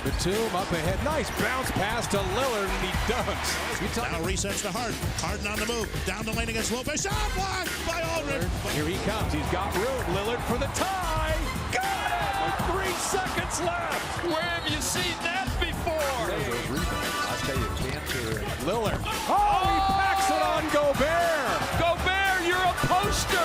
Batum up ahead. Nice bounce pass to Lillard, and he dunks. Now resets to Harden. Harden on the move. Down the lane against Lopez. Shot blocked by Aldridge. Here he comes. He's got room. Lillard for the tie. Got it! With 3 seconds left. Where have you seen that before? I'll tell you, Lillard. Oh, he packs it on Gobert. Gobert, you're a poster.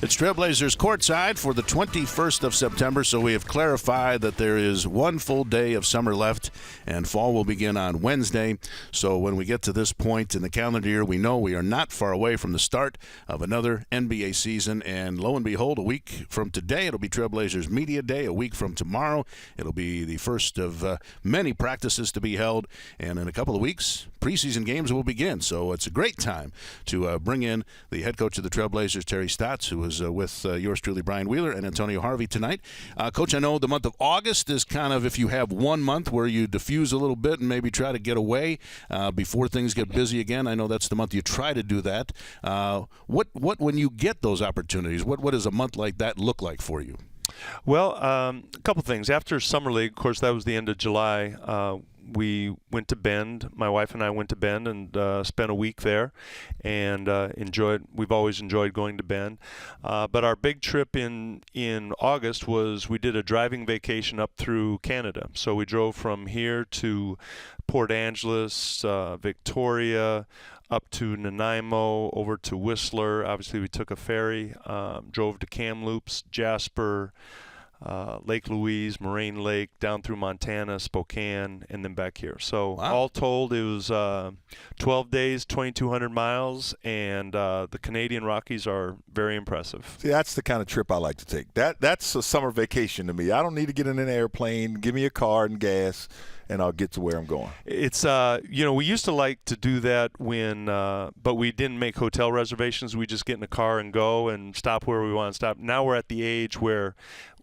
It's Trailblazers Courtside for the 21st of September, so we have clarified that there is one full day of summer left, and fall will begin on Wednesday. So when we get to this point in the calendar year, we know we are not far away from the start of another NBA season, and lo and behold, a week from today, it'll be Trailblazers Media Day. A week from tomorrow, it'll be the first of many practices to be held, and in a couple of weeks, preseason games will begin. So it's a great time to bring in the head coach of the Trailblazers, Terry Stotts, who is with yours truly, Brian Wheeler, and Antonio Harvey tonight. Coach, I know the month of August is kind of, if you have 1 month where you diffuse a little bit and maybe try to get away before things get busy again. I know that's the month you try to do that. What when you get those opportunities, what does a month like that look like for you? Well, a couple things. After Summer League, of course, that was the end of July. We went to Bend. My wife and I went to Bend and spent a week there, and enjoyed. We've always enjoyed going to Bend. But our big trip in August was we did a driving vacation up through Canada. So we drove from here to Port Angeles, Victoria, up to Nanaimo, over to Whistler. Obviously, we took a ferry, drove to Kamloops, Jasper, Lake Louise, Moraine Lake, down through Montana, Spokane, and then back here. So all told, it was 12 days, 2,200 miles, and the Canadian Rockies are very impressive. See, that's the kind of trip I like to take. That's a summer vacation to me. I don't need to get in an airplane. Give me a car and gas, and I'll get to where I'm going. It's we used to like to do that but we didn't make hotel reservations. We just get in a car and go and stop where we want to stop. Now we're at the age where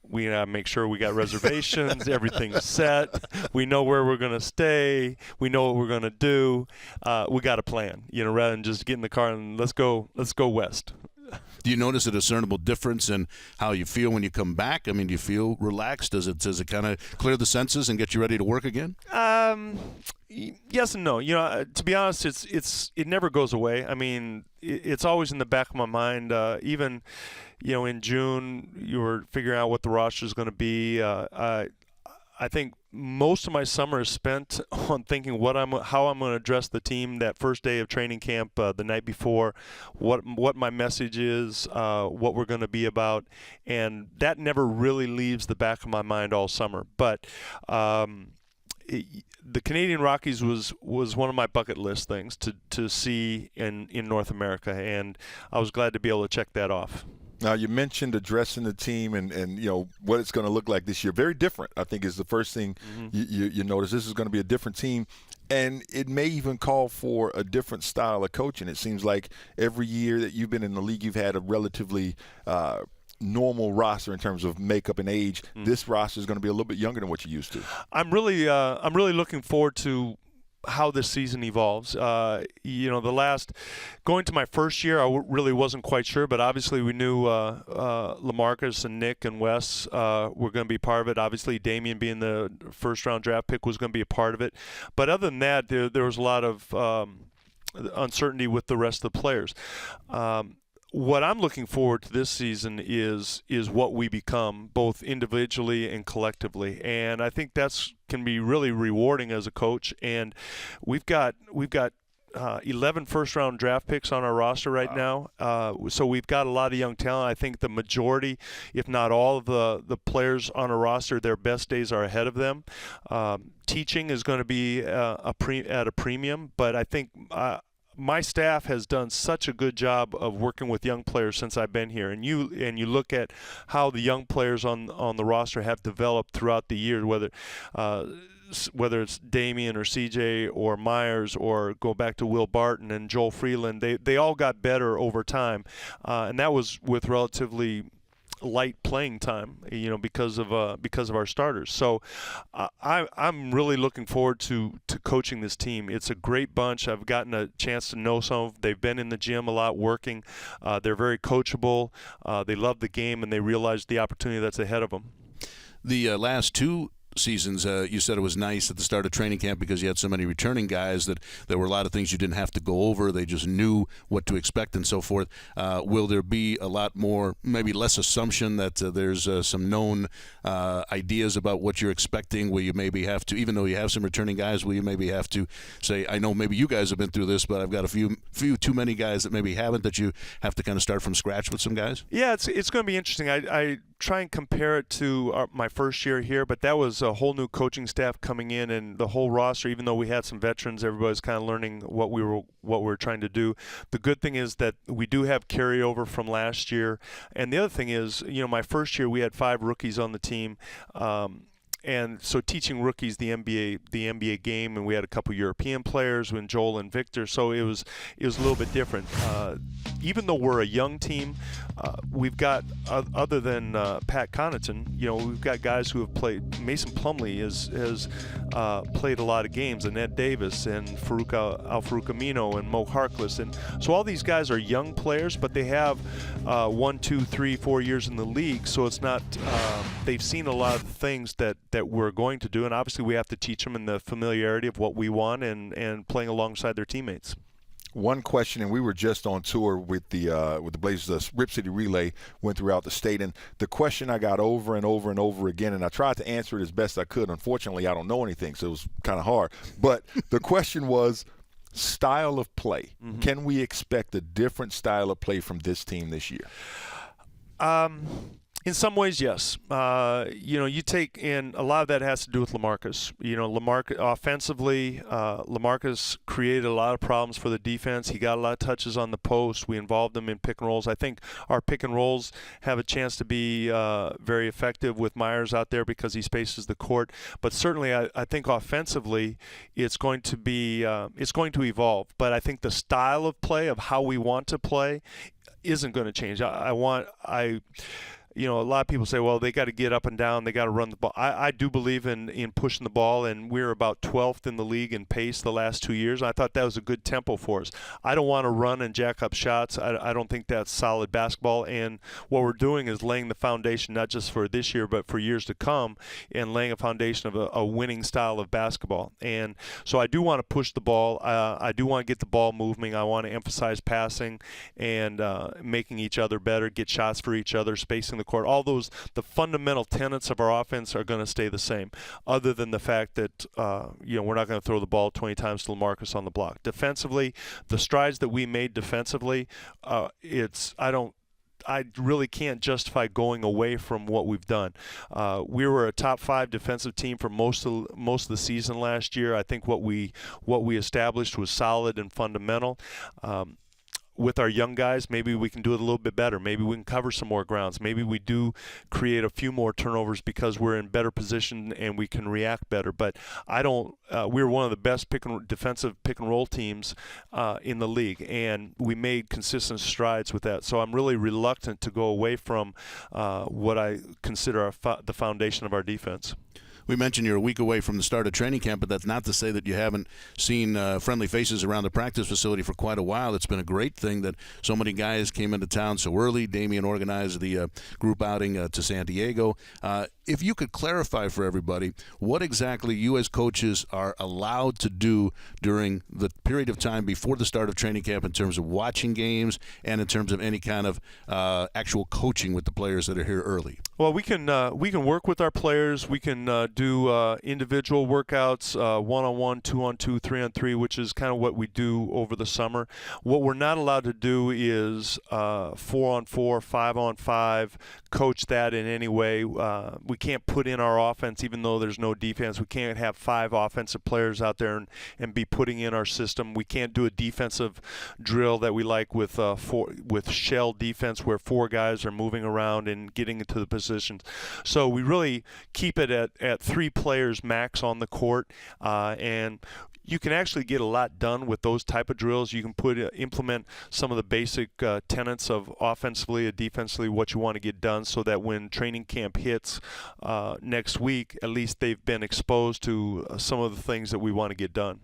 we make sure we got reservations, everything's set. We know where we're going to stay. We know what we're going to do. We got a plan, rather than just get in the car and let's go west. Do you notice a discernible difference in how you feel when you come back? I mean, do you feel relaxed? Does it kind of clear the senses and get you ready to work again? Yes and no. To be honest, it never goes away. I mean, it's always in the back of my mind. Even, in June, you were figuring out what the roster is going to be. I think most of my summer is spent on thinking how I'm going to address the team that first day of training camp, the night before, what my message is, what we're going to be about, and that never really leaves the back of my mind all summer. But the Canadian Rockies was one of my bucket list things to see in North America, and I was glad to be able to check that off. Now, you mentioned addressing the team and what it's going to look like this year. Very different, I think, is the first thing you notice. This is going to be a different team, and it may even call for a different style of coaching. It seems like every year that you've been in the league, you've had a relatively normal roster in terms of makeup and age. This roster is going to be a little bit younger than what you used to. I'm really looking forward to how this season evolves. Going to my first year, I really wasn't quite sure, but obviously we knew LaMarcus and Nick and Wes were going to be part of it. Obviously, Damian being the first-round draft pick was going to be a part of it. But other than that, there was a lot of uncertainty with the rest of the players. What I'm looking forward to this season is what we become, both individually and collectively, and I think that's can be really rewarding as a coach. And we've got 11 first-round draft picks on our roster right now, so we've got a lot of young talent. I think the majority, if not all of the players on our roster, their best days are ahead of them. Teaching is going to be at a premium, but I think my staff has done such a good job of working with young players since I've been here, and you look at how the young players on the roster have developed throughout the year, whether it's Damian or CJ or Myers or go back to Will Barton and Joel Freeland, they all got better over time, and that was with relatively light playing time, because of our starters. So I'm really looking forward to coaching this team. It's a great bunch. I've gotten a chance to know some of them. They've been in the gym a lot working. They're very coachable. They love the game, and they realize the opportunity that's ahead of them. The last two seasons, you said it was nice at the start of training camp because you had so many returning guys that there were a lot of things you didn't have to go over. They just knew what to expect and so forth. Will there be a lot more, maybe less assumption that there's some known ideas about what you're expecting? Will you maybe have to, even though you have some returning guys, will you maybe have to say, I know maybe you guys have been through this, but I've got a few too many guys that maybe haven't, that you have to kind of start from scratch with some guys? Yeah, it's going to be interesting. I try and compare it to my first year here, but that was a whole new coaching staff coming in, and the whole roster, even though we had some veterans, everybody's kind of learning what we were trying to do. The good thing is that we do have carryover from last year, and the other thing is, my first year we had 5 rookies on the team. And so teaching rookies the NBA game, and we had a couple European players when Joel and Victor, so it was a little bit different. Even though we're a young team, we've got other than Pat Connaughton, we've got guys who have played. Mason Plumlee has played a lot of games, and Ed Davis and Al-Farouq Amino and Mo Harkless, and so all these guys are young players, but they have 1, 2, 3, 4 years in the league, so it's not. They've seen a lot of things that we're going to do, and obviously we have to teach them in the familiarity of what we want and playing alongside their teammates. One question, and we were just on tour with the Blazers. The Rip City Relay went throughout the state, and the question I got over and over and over again, and I tried to answer it as best I could. Unfortunately, I don't know anything, so it was kind of hard. But the question was style of play. Mm-hmm. Can we expect a different style of play from this team this year? In some ways, yes. You take in a lot of that has to do with LaMarcus. Offensively, LaMarcus created a lot of problems for the defense. He got a lot of touches on the post. We involved him in pick and rolls. I think our pick and rolls have a chance to be very effective with Myers out there because he spaces the court. But certainly, I think offensively, it's going to evolve. But I think the style of play of how we want to play isn't going to change. A lot of people say, well, they got to get up and down, they got to run the ball. I do believe in pushing the ball, and we're about 12th in the league in pace the last 2 years. I thought that was a good tempo for us. I don't want to run and jack up shots. I don't think that's solid basketball, and what we're doing is laying the foundation not just for this year but for years to come, and laying a foundation of a winning style of basketball. And so I do want to push the ball. I do want to get the ball moving. I want to emphasize passing and making each other better, get shots for each other, spacing the court. All the fundamental tenets of our offense are going to stay the same, other than the fact that we're not going to throw the ball 20 times to LaMarcus on the block. Defensively, the strides that we made defensively, I really can't justify going away from what we've done. We were a top 5 defensive team for most of the season last year. I think what we established was solid and fundamental. With our young guys, maybe we can do it a little bit better. Maybe we can cover some more grounds. Maybe we do create a few more turnovers because we're in better position and we can react better. But we're one of the best defensive pick and roll teams in the league, and we made consistent strides with that. So I'm really reluctant to go away from what I consider the foundation of our defense. We mentioned you're a week away from the start of training camp, but that's not to say that you haven't seen friendly faces around the practice facility for quite a while. It's been a great thing that so many guys came into town so early. Damian organized the group outing to San Diego. If you could clarify for everybody what exactly you as coaches are allowed to do during the period of time before the start of training camp in terms of watching games and in terms of any kind of actual coaching with the players that are here early. Well, we can work with our players. We can do individual workouts, 1-on-1, 2-on-2, 3-on-3, which is kind of what we do over the summer. What we're not allowed to do is 4-on-4, 5-on-5, coach that in any way. We can't put in our offense even though there's no defense. We can't have 5 offensive players out there and be putting in our system. We can't do a defensive drill that we like with shell defense where 4 guys are moving around and getting into the positions. So we really keep it at 3 players max on the court, and you can actually get a lot done with those type of drills. You can implement some of the basic tenets of offensively and defensively what you want to get done, so that when training camp hits next week, at least they've been exposed to some of the things that we want to get done.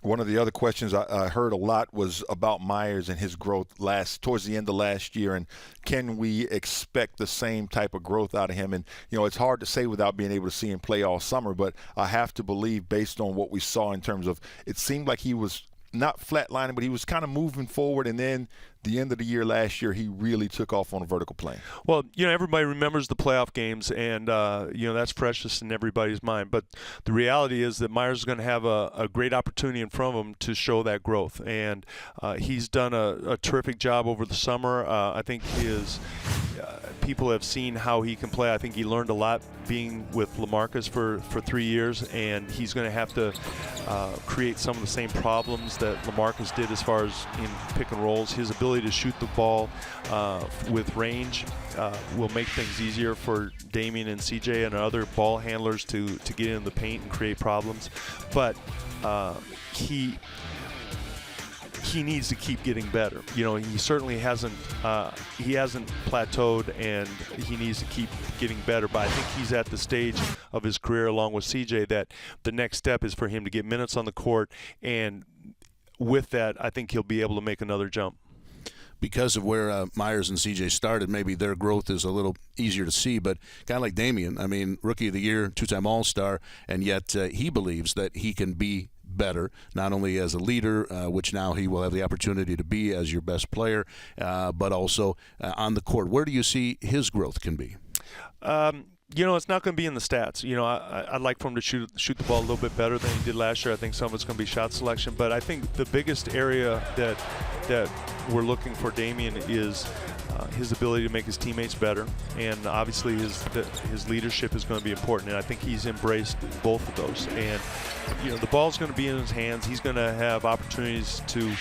One of the other questions I heard a lot was about Myers and his growth towards the end of last year, and can we expect the same type of growth out of him? And, it's hard to say without being able to see him play all summer, but I have to believe, based on what we saw in terms of, it seemed like he was not flatlining, but he was kind of moving forward, and then the end of the year last year, he really took off on a vertical plane. Well, everybody remembers the playoff games, and, that's precious in everybody's mind. But the reality is that Myers is going to have a great opportunity in front of him to show that growth. And he's done a terrific job over the summer. I think people have seen how he can play. I think he learned a lot being with LaMarcus for 3 years, and he's going to have to create some of the same problems that LaMarcus did as far as in pick and rolls. His ability to shoot the ball with range will make things easier for Damian and CJ and other ball handlers to get in the paint and create problems. But he needs to keep getting better. He certainly hasn't plateaued, and he needs to keep getting better. But I think he's at the stage of his career, along with CJ, that the next step is for him to get minutes on the court, and with that, I think he'll be able to make another jump. Because of where Myers and CJ started, maybe their growth is a little easier to see. But a guy like Damian, Rookie of the Year, two-time All-Star, and yet he believes that he can be better, not only as a leader, which now he will have the opportunity to be as your best player, but also on the court. Where do you see his growth can be? It's not going to be in the stats. I'd like for him to shoot the ball a little bit better than he did last year. I think some of it's going to be shot selection. But I think the biggest area that we're looking for Damian is his ability to make his teammates better. And obviously his leadership is going to be important. And I think he's embraced both of those. And, the ball's going to be in his hands. He's going to have opportunities to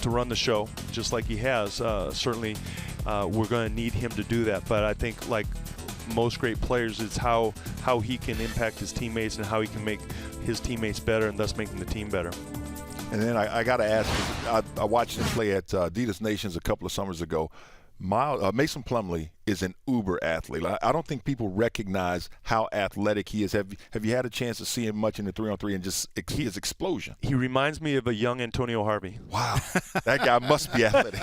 run the show, just like he has. Certainly, we're going to need him to do that. But I think, like most great players, it's how he can impact his teammates and how he can make his teammates better, and thus making the team better. And then I got to ask, I watched him play at Adidas Nations a couple of summers ago. Mason Plumlee is an uber athlete. I don't think people recognize how athletic he is. Have you had a chance to see him much in the 3-on-3 and just his explosion? He reminds me of a young Antonio Harvey. Wow, that guy must be athletic.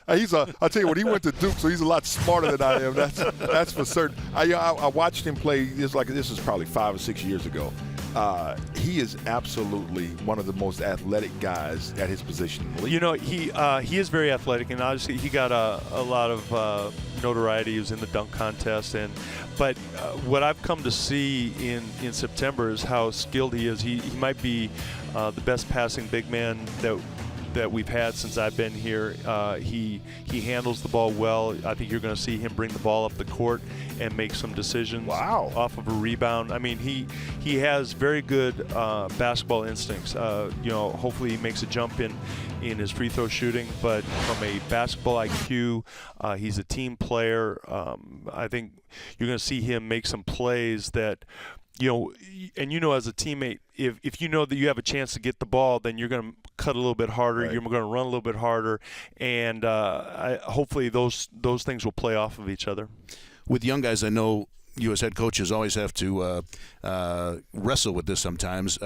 I'll tell you what, he went to Duke, so he's a lot smarter than I am. That's for certain. I watched him play. This is probably 5 or 6 years ago. He is absolutely one of the most athletic guys at his position in the league. He is very athletic, and obviously he got a lot of notoriety. He was in the dunk contest, but what I've come to see in September is how skilled he is. He might be the best passing big man that we've had since I've been here. He handles the ball well. I think you're going to see him bring the ball up the court and make some decisions off of a rebound. He has very good basketball instincts. Hopefully he makes a jump in his free throw shooting, but from a basketball IQ, he's a team player. I think you're going to see him make some plays that, as a teammate, if you know that you have a chance to get the ball, then you're going to cut a little bit harder. Right. You're going to run a little bit harder, and hopefully those things will play off of each other. With young guys, I know you as head coaches always have to wrestle with this sometimes.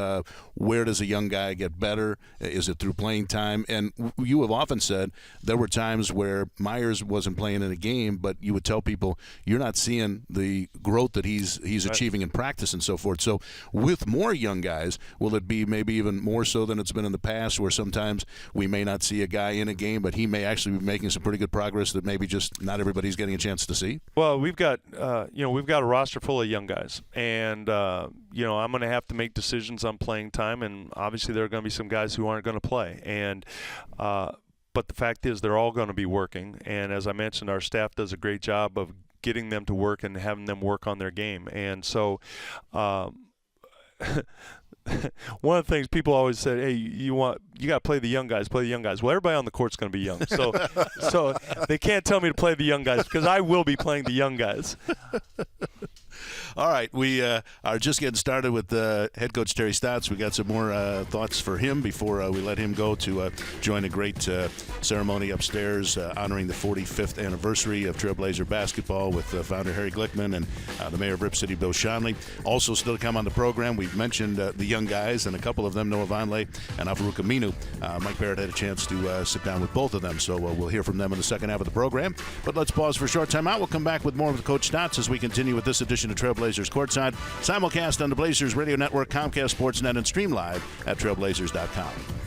Where does a young guy get better? Is it through playing time? And you have often said there were times where Myers wasn't playing in a game, but you would tell people you're not seeing the growth that he's right. achieving in practice and so forth. So with more young guys, will it be maybe even more so than it's been in the past, where sometimes we may not see a guy in a game, but he may actually be making some pretty good progress that maybe just not everybody's getting a chance to see? Well, we've got a roster full of young guys, and I'm going to have to make decisions on playing time, and obviously there are going to be some guys who aren't going to play, and but the fact is they're all going to be working, and as I mentioned, our staff does a great job of getting them to work and having them work on their game. And so one of the things people always say, hey, you got to play the young guys. Well, everybody on the court's going to be young, so they can't tell me to play the young guys, because I will be playing the young guys. All right, we are just getting started with head coach Terry Stotts. We got some more thoughts for him before we let him go to join a great ceremony upstairs honoring the 45th anniversary of Trailblazer basketball with founder Harry Glickman and the mayor of Rip City, Bill Schonely. Also still to come on the program, we've mentioned the young guys, and a couple of them, Noah Vonleh and Afaruq Aminu. Mike Barrett had a chance to sit down with both of them, so we'll hear from them in the second half of the program. But let's pause for a short time out. We'll come back with more with Coach Stotts as we continue with this edition of Trailblazers Courtside, simulcast on the Blazers Radio Network, Comcast Sportsnet, and stream live at trailblazers.com.